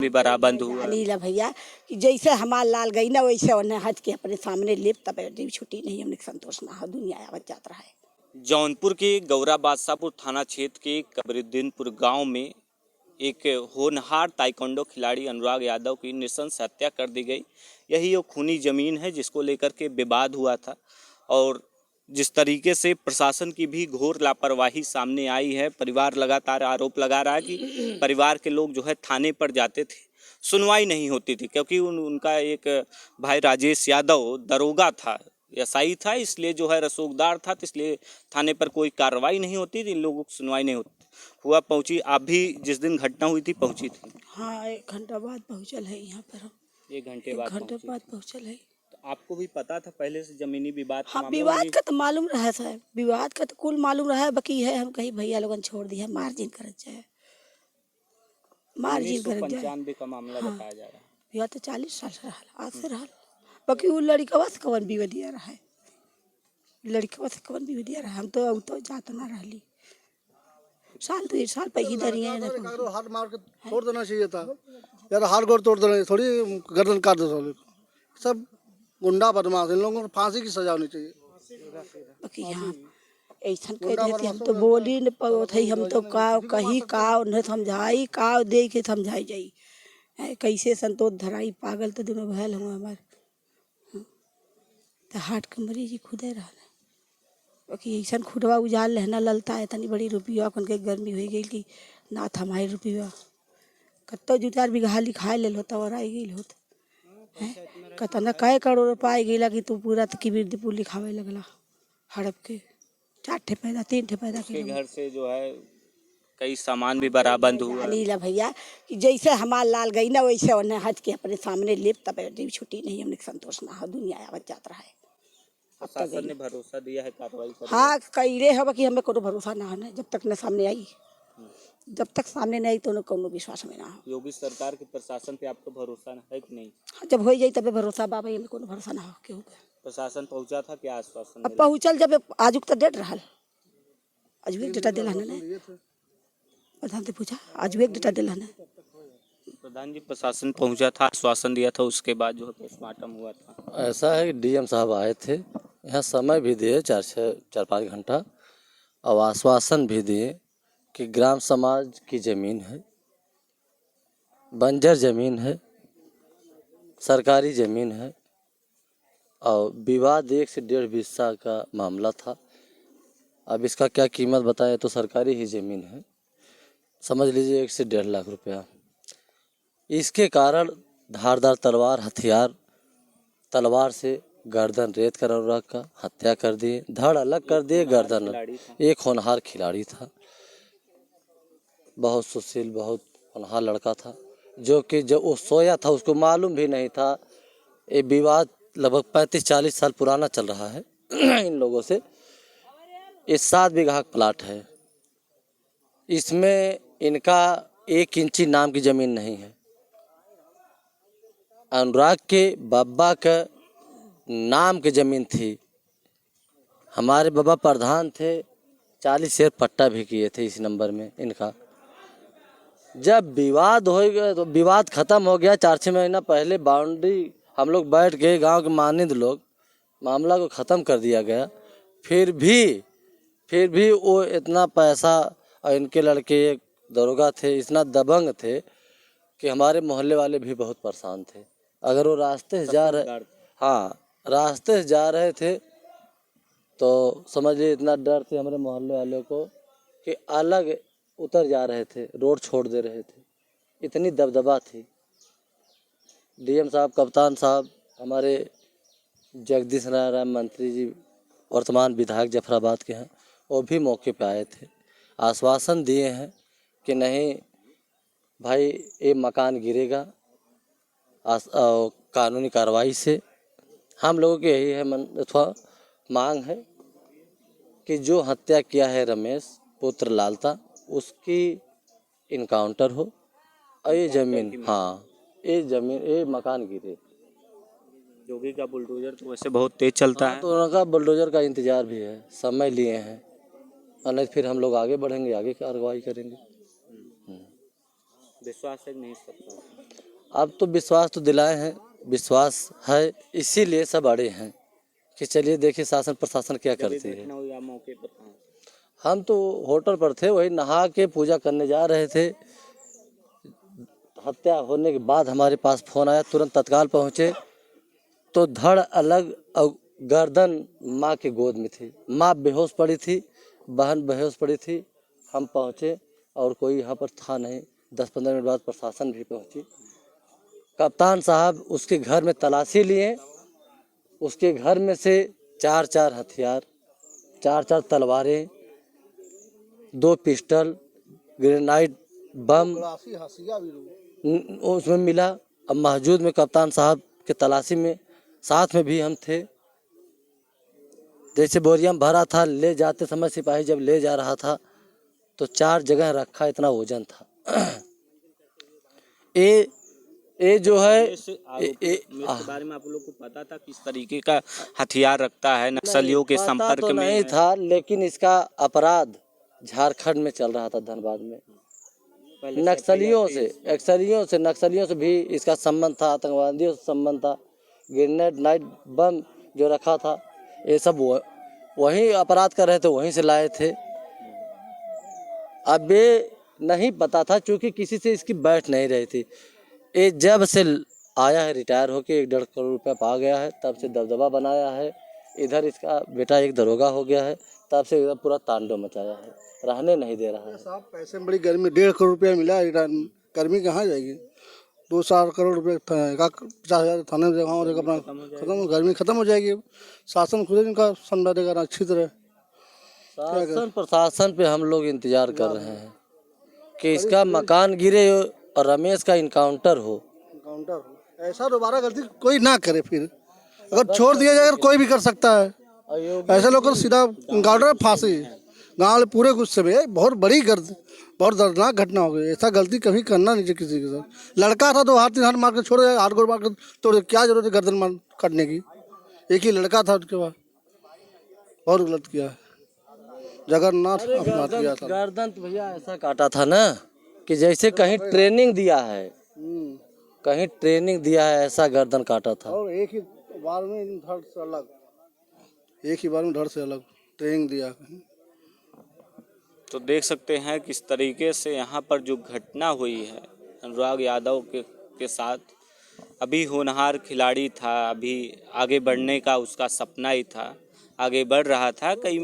भी बराबंद हुआ। नीला भैया कि जैसे हमार लाल गई ना वैसे उन्हें हज के अपने सामने लिप तब छुट्टी नहीं हमने संतोष ना हो दुनिया आवत जात रहा है। जौनपुर के गौरा बादशाहपुर थाना क्षेत्र के कबरुद्दीनपुर गांव में एक होनहार ताइक्वांडो खिलाड़ी अनुराग यादव की नृशंस हत्या कर दी गई। यही वो खूनी जमीन है जिसको लेकर के विवाद हुआ था और जिस तरीके से प्रशासन की भी घोर लापरवाही सामने आई है। परिवार लगातार आरोप लगा रहा है कि परिवार के लोग जो है थाने पर जाते थे, सुनवाई नहीं होती थी क्योंकि उनका एक भाई राजेश यादव दरोगा था, एसआई था, इसलिए जो है रसूखदार था, तो इसलिए थाने पर कोई कार्रवाई नहीं होती थी, इन लोगों की सुनवाई नहीं होती हुआ। पहुंची आप भी जिस दिन घटना हुई थी पहुंची थी? हाँ 1 घंटा बाद पहुँचल है यहाँ पर हम। 1 घंटे बाद पहुँचल है। तो आपको भी पता था पहले से जमीनी विवाद का हाँ मामला? विवाद का तो मालूम रहा है साहब, विवाद का तो कुल मालूम रहा है, बाकी है हम कहीं भैया लोगन छोड़ दिया मार्जिन कर जाए, मार्जिन कर जाए। 1995 का मामला बताया जा रहा है। यह तो 40 साल से रहा, आज से रहा, बाकी वो लड़कवा से कवन भी दिया रहा है, लड़कवा से कवन भी दिया रहा, हम तो जात ना रही साल 2 साल पहले दरिया हाथ मार के तोड़ देना चाहिए था यार, हाथ गोड़ तोड़ देना, थोड़ी गर्दन काट दो। सब गुंडा बदमाश, इन लोगों को फांसी की सजा होनी चाहिए। बाकी यहाँ ऐसा कह देते हम तो बोली न पाते, हम तो कहीं न समझाई दे के समझाई जाई कैसे संतोष धराई पागल तो दोनों भैल हुआ हमार तो हार्ट के मरीज खुदे रहा। बाकी ऐसा खुदवा उजाल रहना ललता है तनी बड़ी रुपया कन के गर्मी हो गई कि ना थमाई रुपया कत्तो 2-4 बीघा लिखाए ले होता और आई गई होता कतना कै करोड़ रुपया आई गई कि तू पूरा की बिरदीपुर लिखावे लगला हड़प के 4 ठे पैदा 3 ठे पैदा के घर से जो है कई सामान भी बराबंद हुआ। नीला भैया कि जैसे हमार लाल गई ना वैसे उन्हें हज के अपने सामने लिप तब छुट्टी नहीं हमने संतोष ना हो दुनिया आवत जात रहा है। प्रशासन ने भरोसा दिया है कार्रवाई करेगा? हाँ कईले हो कि हमें कोनो भरोसा ना होना जब तक न सामने आई, जब तक सामने नहीं तो न कोनो विश्वास में ना हो। योगी सरकार के प्रशासन पे आपको भरोसा है कि नहीं? हाँ, जब हो जाए तब भरोसा बाबा हमें कोनो भरोसा ना हो क्यों। प्रशासन पहुंचा था क्या आश्वासन? अब पहुँचल जब आजुक तो डेट रहा, आज भी डेटा दिला ने प्रधान से पूछा, आज भी एक डेटा दिला ने प्रधान जी प्रशासन पहुंचा था, आश्वासन दिया था, उसके बाद जो है पोस्टमार्टम हुआ था। ऐसा है कि डीएम साहब आए थे यहाँ, समय भी दिए 4-5 घंटा और आश्वासन भी दिए कि ग्राम समाज की ज़मीन है, बंजर ज़मीन है, सरकारी ज़मीन है और विवाद 1 से 1.5 बिस्सा का मामला था। अब इसका क्या कीमत बताए तो सरकारी ही ज़मीन है, समझ लीजिए 1 से 1.5 लाख रुपया। इसके कारण धारदार तलवार हथियार तलवार से गर्दन रेत कर अनुराग का हत्या कर दिए, धड़ अलग कर दिए, गर्दन। एक होनहार खिलाड़ी था, बहुत सुशील बहुत होनहार लड़का था, जो कि जब वो सोया था उसको मालूम भी नहीं था। ये विवाद लगभग 35-40 साल पुराना चल रहा है इन लोगों से। ये 7 बीघा प्लाट है, इसमें इनका 1 इंची नाम की ज़मीन नहीं है। अनुराग के बाबा का नाम की ज़मीन थी, हमारे बाबा प्रधान थे, 40 शेर पट्टा भी किए थे इस नंबर में इनका। जब विवाद हो गया तो विवाद ख़त्म हो गया, 4-6 महीना पहले बाउंड्री हम लोग बैठ के गांव के मानिंद लोग मामला को ख़त्म कर दिया गया। फिर भी वो इतना पैसा और इनके लड़के एक दरोगा थे, इतना दबंग थे कि हमारे मोहल्ले वाले भी बहुत परेशान थे। अगर वो रास्ते से जा रहे थे तो समझिए इतना डर थे हमारे मोहल्ले वालों को कि अलग उतर जा रहे थे, रोड छोड़ दे रहे थे, इतनी दबदबा थी। डीएम साहब, कप्तान साहब, हमारे जगदीश नारायण मंत्री जी वर्तमान विधायक जफराबाद के हैं, वो भी मौके पे आए थे, आश्वासन दिए हैं कि नहीं भाई ये मकान गिरेगा कानूनी कार्रवाई से। हम लोगों की यही है अथवा मांग है कि जो हत्या किया है रमेश पुत्र लालता, उसकी इनकाउंटर हो और ये ज़मीन ये मकान गिरे। योगी का बुलडोजर तो वैसे बहुत तेज चलता है, तो उनका बुलडोजर का इंतजार भी है, समय लिए हैं, और नहीं फिर हम लोग आगे बढ़ेंगे, आगे कार्रवाई करेंगे। विश्वास है कि नहीं सकता? अब तो विश्वास तो दिलाए हैं, विश्वास है, इसीलिए सब अड़े हैं कि चलिए देखिए शासन प्रशासन क्या जब ये करती है। घटना हुई आप मौके पर कहाँ? हम तो होटल पर थे, वही नहा के पूजा करने जा रहे थे। हत्या होने के बाद हमारे पास फ़ोन आया, तुरंत तत्काल पहुँचे तो धड़ अलग और गर्दन माँ की गोद में थी। माँ बेहोश पड़ी थी, बहन बेहोश पड़ी थी। हम पहुँचे और कोई यहाँ पर था नहीं। 10-15 मिनट बाद प्रशासन भी पहुँची। कप्तान साहब उसके घर में तलाशी लिए, उसके घर में से 4-4 हथियार, 4-4 तलवारें, 2 पिस्टल, ग्रेनाइड बम गलासी हसिया भी लोग उसमें मिला। अब मौजूद में कप्तान साहब के तलाशी में साथ में भी हम थे। जैसे बोरियम भरा था, ले जाते समय सिपाही जब ले जा रहा था तो 4 जगह रखा, इतना वजन था। ये जो है इसके बारे में आप लोग को पता था किस तरीके का हथियार रखता है, नक्सलियों के पता संपर्क तो में नहीं है? था, लेकिन इसका अपराध झारखंड में चल रहा था, धनबाद में। पहले नक्सलियों से भी इसका संबंध था, आतंकवादियों से संबंध था। ग्रेनेड नाइट बम जो रखा था, ये सब वहीं अपराध कर रहे थे, वहीं से लाए थे। अब ये नहीं पता था, क्योंकि किसी से इसकी बैठ नहीं रही थी। ये जब से आया है रिटायर होके 1.5 करोड़ रुपया पा गया है, तब से दबदबा बनाया है। इधर इसका बेटा एक दरोगा हो गया है, तब से इधर पूरा तांडव मचाया है, रहने नहीं दे रहा है। साहब पैसे में बड़ी गर्मी, 1.5 करोड़ रुपया मिला है, गर्मी कहाँ जाएगी? 2-4 करोड़ रुपये 50,000 थाने में जगह और अपना खत्म, गर्मी खत्म हो जाएगी। शासन खुद इनका संभालेगा ना अच्छी तरह। शासन प्रशासन पे हम लोग इंतजार कर रहे हैं कि इसका मकान गिरे और रमेश का इनकाउंटर हो। काउंटर हो, ऐसा दोबारा गलती कोई ना करे। फिर अगर छोड़ दिया जाए, कोई भी कर सकता है। ऐसे लोग को सीधा इनकाउंटर, फांसी। गाँव में पूरे गुस्से में बहुत बड़ी बहुत दर्दनाक घटना हो गई। ऐसा गलती कभी करना नहीं चाहिए किसी के साथ। लड़का था तो 3 हाथ मार के छोड़, हाथ गोड़ मार के तोड़, क्या जरूरत है गर्दन मार काटने की? एक ही लड़का था, उसके बाद बहुत गलत किया है। जगन्नाथ अपराध किया था। गर्दन तो भैया ऐसा काटा था ना कि जैसे कहीं ट्रेनिंग दिया है, कहीं ट्रेनिंग दिया है, ऐसा गर्दन काटा था। और एक ही बार में धड़ से अलग, एक ही बार में धड़ से अलग ट्रेनिंग दिया। तो देख सकते हैं किस तरीके से यहाँ पर जो घटना हुई है अनुराग यादव के साथ। अभी होनहार खिलाड़ी था, अभी आगे बढ़ने का उसका सपना ही था, आगे बढ़ रहा था। कई